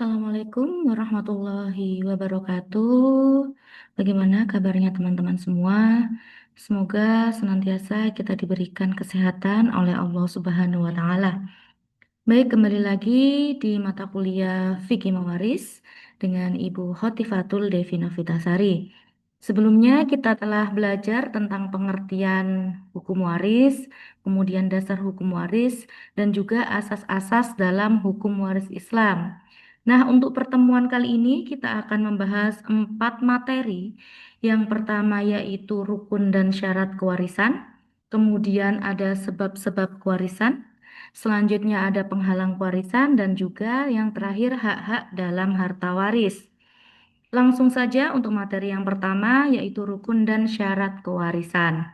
Assalamualaikum warahmatullahi wabarakatuh. Bagaimana kabarnya teman-teman semua? Semoga senantiasa kita diberikan kesehatan oleh Allah Subhanahu wa Ta'ala. Baik, kembali lagi di mata kuliah Fikih Mawaris dengan Ibu Khotifatul Devi Novitasari. Sebelumnya kita telah belajar tentang pengertian hukum waris, kemudian dasar hukum waris, dan juga asas-asas dalam hukum waris Islam. Nah, untuk pertemuan kali ini kita akan membahas 4 materi. Yang pertama yaitu rukun dan syarat kewarisan, kemudian ada sebab-sebab kewarisan, selanjutnya ada penghalang warisan dan juga yang terakhir hak-hak dalam harta waris. Langsung saja untuk materi yang pertama yaitu rukun dan syarat kewarisan.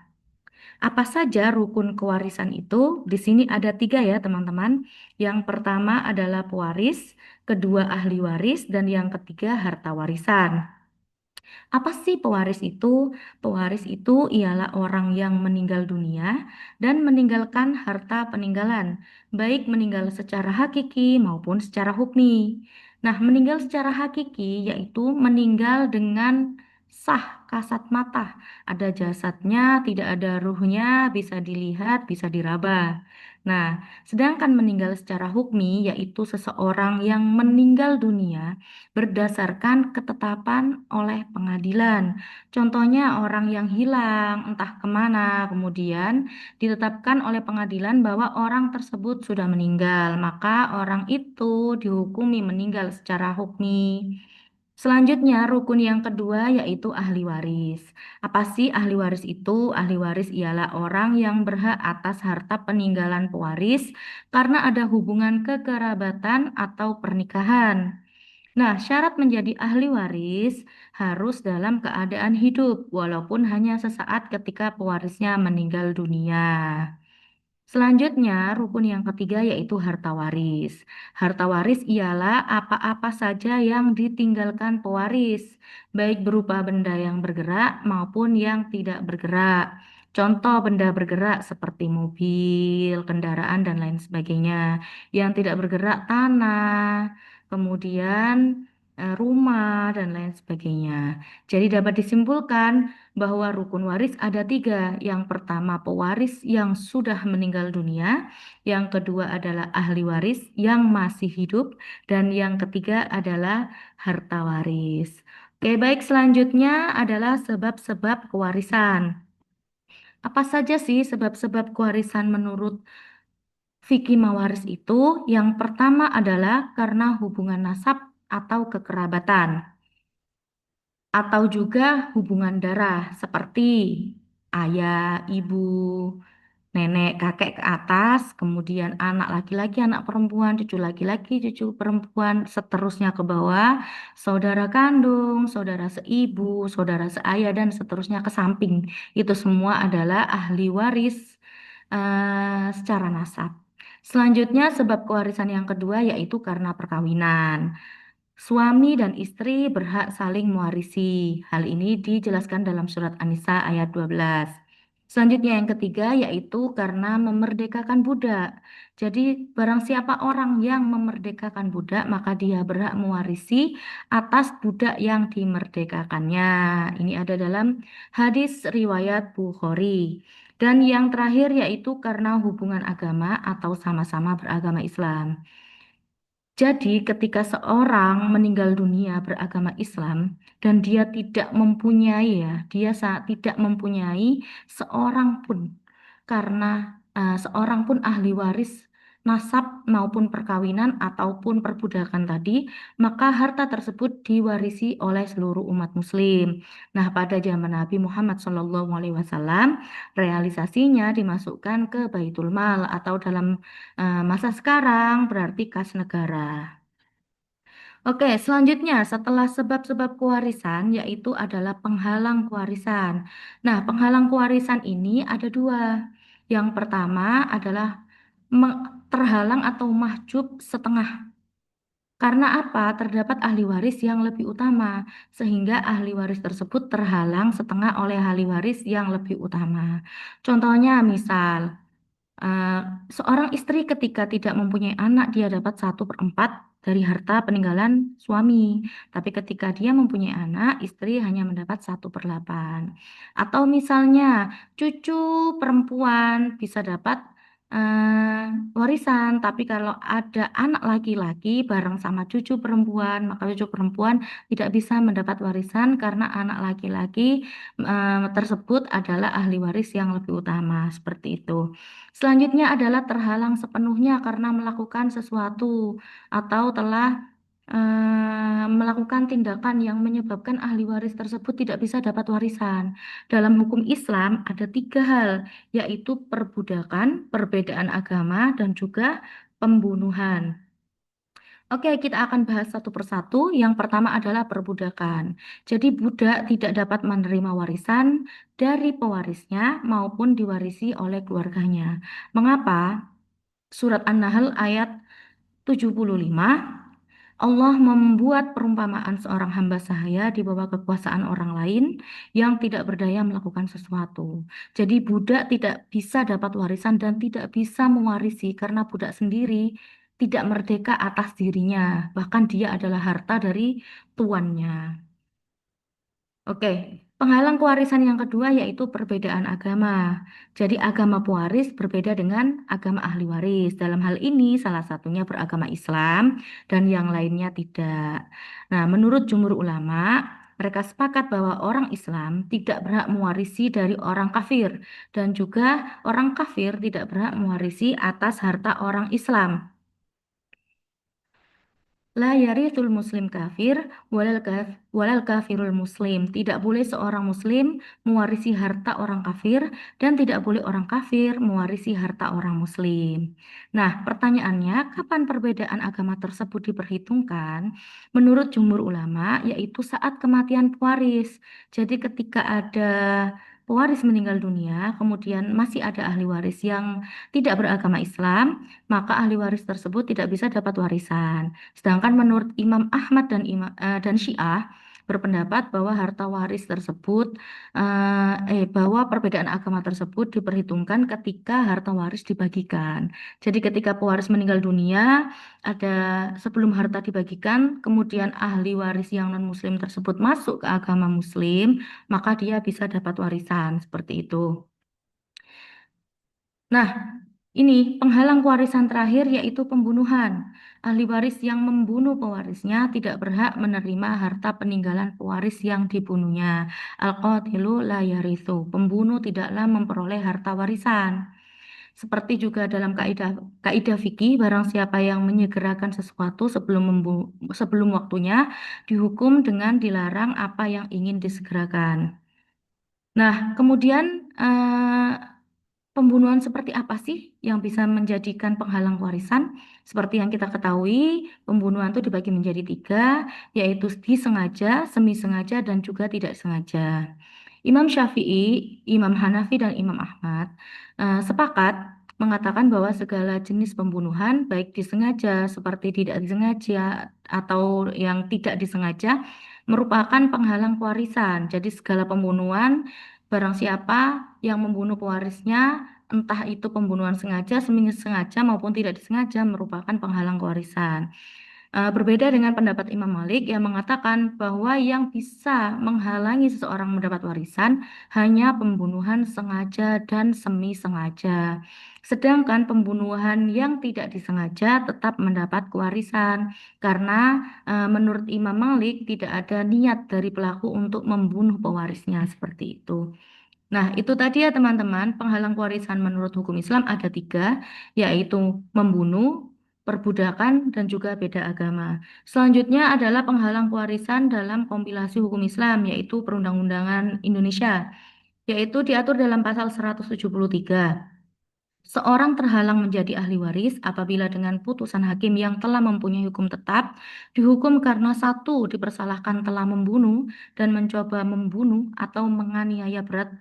Apa saja rukun kewarisan itu? Di sini ada 3 ya teman-teman. Yang pertama adalah pewaris, kedua ahli waris, dan yang ketiga harta warisan. Apa sih pewaris itu? Pewaris itu ialah orang yang meninggal dunia dan meninggalkan harta peninggalan, baik meninggal secara hakiki maupun secara hukmi. Nah, meninggal secara hakiki yaitu meninggal dengan sah kasat mata. Ada jasadnya, tidak ada ruhnya, bisa dilihat, bisa diraba. Nah, sedangkan meninggal secara hukmi yaitu seseorang yang meninggal dunia berdasarkan ketetapan oleh pengadilan. Contohnya orang yang hilang, entah kemana, kemudian ditetapkan oleh pengadilan bahwa orang tersebut sudah meninggal, maka orang itu dihukumi meninggal secara hukmi. Selanjutnya, rukun yang kedua yaitu ahli waris. Apa sih ahli waris itu? Ahli waris ialah orang yang berhak atas harta peninggalan pewaris karena ada hubungan kekerabatan atau pernikahan. Nah, syarat menjadi ahli waris harus dalam keadaan hidup, walaupun hanya sesaat ketika pewarisnya meninggal dunia. Selanjutnya, rukun yang ketiga yaitu harta waris. Harta waris ialah apa-apa saja yang ditinggalkan pewaris, baik berupa benda yang bergerak maupun yang tidak bergerak. Contoh benda bergerak seperti mobil, kendaraan, dan lain sebagainya. Yang tidak bergerak tanah, kemudian rumah, dan lain sebagainya. Jadi dapat disimpulkan bahwa rukun waris ada 3. Yang pertama pewaris yang sudah meninggal dunia, yang kedua adalah ahli waris yang masih hidup, dan yang ketiga adalah harta waris. Oke, baik, selanjutnya adalah sebab-sebab kewarisan. Apa saja sih sebab-sebab kewarisan menurut fikih mawaris itu? Yang pertama adalah karena hubungan nasab atau kekerabatan atau juga hubungan darah seperti ayah, ibu, nenek, kakek ke atas, kemudian anak laki-laki, anak perempuan, cucu laki-laki, cucu perempuan, seterusnya ke bawah, saudara kandung, saudara seibu, saudara seayah, dan seterusnya ke samping. Itu semua adalah ahli waris secara nasab. Selanjutnya, sebab kewarisan yang kedua yaitu karena perkawinan. Suami dan istri berhak saling mewarisi. Hal ini dijelaskan dalam surat An-Nisa ayat 12. Selanjutnya yang ketiga yaitu karena memerdekakan budak. Jadi barang siapa orang yang memerdekakan budak maka dia berhak mewarisi atas budak yang dimerdekakannya. Ini ada dalam hadis riwayat Bukhari. Dan yang terakhir yaitu karena hubungan agama atau sama-sama beragama Islam. Jadi, ketika seorang meninggal dunia beragama Islam dan dia tidak mempunyai tidak mempunyai seorang pun karena seorang pun ahli waris nasab maupun perkawinan ataupun perbudakan tadi, maka harta tersebut diwarisi oleh seluruh umat muslim. Nah, pada zaman Nabi Muhammad SAW, realisasinya dimasukkan ke Baitul Mal atau dalam masa sekarang berarti kas negara. Oke, selanjutnya setelah sebab-sebab kewarisan yaitu adalah penghalang kewarisan. Nah, penghalang kewarisan ini ada 2. Yang pertama adalah terhalang atau mahjub setengah. Karena apa? Terdapat ahli waris yang lebih utama, sehingga ahli waris tersebut terhalang setengah oleh ahli waris yang lebih utama. Contohnya misal, Eh, seorang istri ketika tidak mempunyai anak, dia dapat 1/4, dari harta peninggalan suami. Tapi ketika dia mempunyai anak, istri hanya mendapat 1/8. Atau misalnya cucu perempuan bisa dapat warisan, tapi kalau ada anak laki-laki bareng sama cucu perempuan, maka cucu perempuan tidak bisa mendapat warisan karena anak laki-laki tersebut adalah ahli waris yang lebih utama, seperti itu. Selanjutnya adalah terhalang sepenuhnya karena melakukan sesuatu atau telah melakukan tindakan yang menyebabkan ahli waris tersebut tidak bisa dapat warisan. Dalam hukum Islam ada 3 hal, yaitu perbudakan, perbedaan agama, dan juga pembunuhan. Oke, kita akan bahas satu persatu. Yang pertama adalah perbudakan. Jadi budak tidak dapat menerima warisan dari pewarisnya maupun diwarisi oleh keluarganya. Mengapa? Surat An-Nahl ayat 75, Allah membuat perumpamaan seorang hamba sahaya di bawah kekuasaan orang lain yang tidak berdaya melakukan sesuatu. Jadi budak tidak bisa dapat warisan dan tidak bisa mewarisi karena budak sendiri tidak merdeka atas dirinya. Bahkan dia adalah harta dari tuannya. Oke, penghalang pewarisan yang kedua yaitu perbedaan agama. Jadi agama pewaris berbeda dengan agama ahli waris. Dalam hal ini salah satunya beragama Islam dan yang lainnya tidak. Nah, menurut jumhur ulama, mereka sepakat bahwa orang Islam tidak berhak mewarisi dari orang kafir dan juga orang kafir tidak berhak mewarisi atas harta orang Islam. La yarithul muslim kafir walal kafirul muslim. Tidak boleh seorang muslim mewarisi harta orang kafir dan tidak boleh orang kafir mewarisi harta orang muslim. Nah, pertanyaannya, kapan perbedaan agama tersebut diperhitungkan? Menurut jumhur ulama, yaitu saat kematian pewaris. Jadi ketika ada pewaris meninggal dunia, kemudian masih ada ahli waris yang tidak beragama Islam, maka ahli waris tersebut tidak bisa dapat warisan. Sedangkan menurut Imam Ahmad dan Syiah berpendapat bahwa harta waris tersebut bahwa perbedaan agama tersebut diperhitungkan ketika harta waris dibagikan. Jadi ketika pewaris meninggal dunia, ada sebelum harta dibagikan, kemudian ahli waris yang non-muslim tersebut masuk ke agama muslim, maka dia bisa dapat warisan seperti itu. Nah, ini penghalang pewarisan terakhir yaitu pembunuhan. Ahli waris yang membunuh pewarisnya tidak berhak menerima harta peninggalan pewaris yang dibunuhnya. Al-qatilu la yarithu. Pembunuh tidaklah memperoleh harta warisan. Seperti juga dalam kaidah kaidah fikih, barang siapa yang menyegerakan sesuatu sebelum waktunya dihukum dengan dilarang apa yang ingin disegerakan. Nah, kemudian pembunuhan seperti apa sih yang bisa menjadikan penghalang warisan? Seperti yang kita ketahui, pembunuhan itu dibagi menjadi 3, yaitu disengaja, semi sengaja, dan juga tidak sengaja. Imam Syafi'i, Imam Hanafi, dan Imam Ahmad sepakat mengatakan bahwa segala jenis pembunuhan, baik disengaja seperti tidak disengaja atau yang tidak disengaja, merupakan penghalang pewarisan. Jadi segala pembunuhan, barang siapa yang membunuh pewarisnya, entah itu pembunuhan sengaja, semi sengaja maupun tidak disengaja, merupakan penghalang pewarisan. Berbeda dengan pendapat Imam Malik yang mengatakan bahwa yang bisa menghalangi seseorang mendapat warisan hanya pembunuhan sengaja dan semi sengaja. Sedangkan pembunuhan yang tidak disengaja tetap mendapat kewarisan karena menurut Imam Malik tidak ada niat dari pelaku untuk membunuh pewarisnya seperti itu. Nah, itu tadi ya teman-teman, penghalang warisan menurut hukum Islam ada 3, yaitu membunuh, perbudakan, dan juga beda agama. Selanjutnya adalah penghalang warisan dalam kompilasi hukum Islam, yaitu Perundang-undangan Indonesia, yaitu diatur dalam pasal 173. Seorang terhalang menjadi ahli waris apabila dengan putusan hakim yang telah mempunyai hukum tetap, dihukum karena 1, dipersalahkan telah membunuh dan mencoba membunuh atau menganiaya berat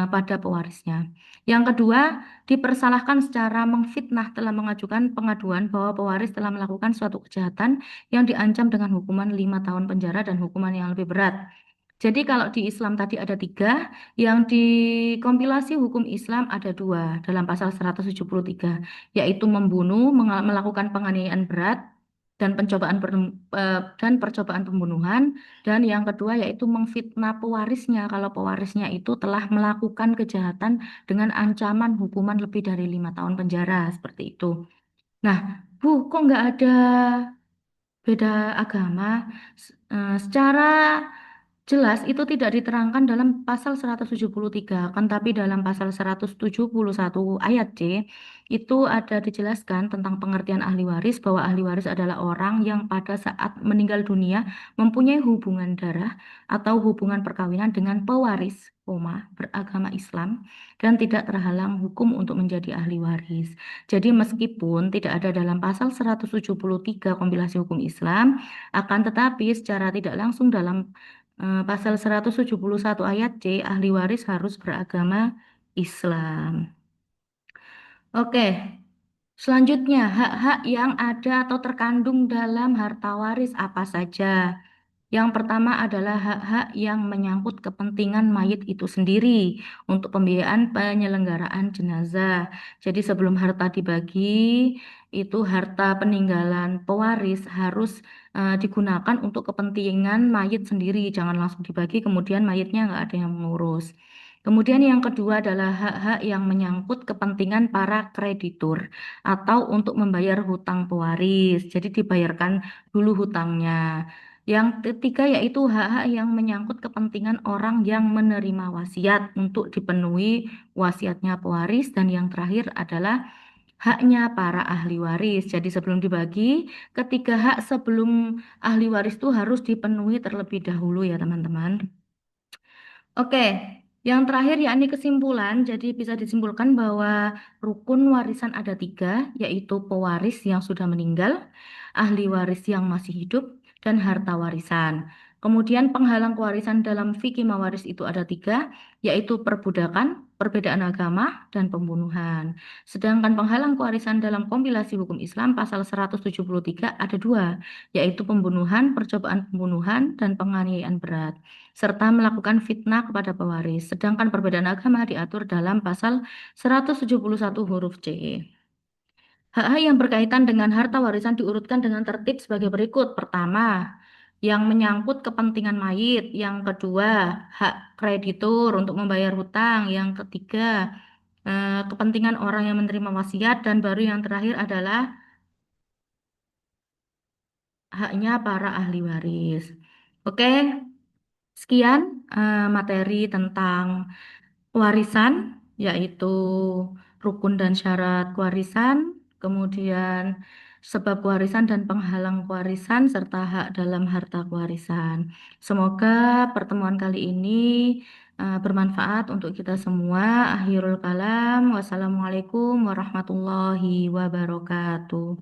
pada pewarisnya. Yang kedua, dipersalahkan secara mengfitnah telah mengajukan pengaduan bahwa pewaris telah melakukan suatu kejahatan yang diancam dengan hukuman 5 tahun penjara dan hukuman yang lebih berat. Jadi kalau di Islam tadi ada 3, yang di kompilasi hukum Islam ada 2 dalam pasal 173, yaitu membunuh, melakukan penganiayaan berat, dan percobaan pembunuhan, dan yang kedua yaitu memfitnah pewarisnya kalau pewarisnya itu telah melakukan kejahatan dengan ancaman hukuman lebih dari 5 tahun penjara seperti itu. Nah, Bu, kok nggak ada beda agama? Secara jelas itu tidak diterangkan dalam pasal 173, kan tapi dalam pasal 171 ayat C itu ada dijelaskan tentang pengertian ahli waris bahwa ahli waris adalah orang yang pada saat meninggal dunia mempunyai hubungan darah atau hubungan perkawinan dengan pewaris, beragama Islam dan tidak terhalang hukum untuk menjadi ahli waris. Jadi meskipun tidak ada dalam pasal 173 kompilasi hukum Islam, akan tetapi secara tidak langsung dalam pasal 171 ayat C, ahli waris harus beragama Islam. Oke, selanjutnya hak-hak yang ada atau terkandung dalam harta waris apa saja? Yang pertama adalah hak-hak yang menyangkut kepentingan mayit itu sendiri untuk pembiayaan penyelenggaraan jenazah. Jadi sebelum harta dibagi, itu harta peninggalan pewaris harus digunakan untuk kepentingan mayit sendiri. Jangan langsung dibagi, kemudian mayitnya nggak ada yang mengurus. Kemudian yang kedua adalah hak-hak yang menyangkut kepentingan para kreditur atau untuk membayar hutang pewaris. Jadi dibayarkan dulu hutangnya. Yang ketiga yaitu hak-hak yang menyangkut kepentingan orang yang menerima wasiat untuk dipenuhi wasiatnya pewaris. Dan yang terakhir adalah haknya para ahli waris. Jadi sebelum dibagi, ketiga hak sebelum ahli waris itu harus dipenuhi terlebih dahulu ya teman-teman. Oke, yang terakhir yakni kesimpulan. Jadi bisa disimpulkan bahwa rukun warisan ada tiga, yaitu pewaris yang sudah meninggal, ahli waris yang masih hidup, dan harta warisan. Kemudian penghalang kewarisan dalam fikih mawaris itu ada tiga, yaitu perbudakan, perbedaan agama, dan pembunuhan. Sedangkan penghalang kewarisan dalam kompilasi hukum Islam pasal 173 ada dua, yaitu pembunuhan, percobaan pembunuhan, dan penganiayaan berat serta melakukan fitnah kepada pewaris. Sedangkan perbedaan agama diatur dalam pasal 171 huruf C. Hak-hak yang berkaitan dengan harta warisan diurutkan dengan tertib sebagai berikut. Pertama, yang menyangkut kepentingan mayit. Yang kedua, hak kreditur untuk membayar hutang. Yang ketiga, kepentingan orang yang menerima wasiat. Dan baru yang terakhir adalah haknya para ahli waris. Oke, sekian materi tentang warisan, yaitu rukun dan syarat warisan, kemudian sebab warisan dan penghalang warisan, serta hak dalam harta warisan. Semoga pertemuan kali ini bermanfaat untuk kita semua. Akhirul kalam, wassalamualaikum warahmatullahi wabarakatuh.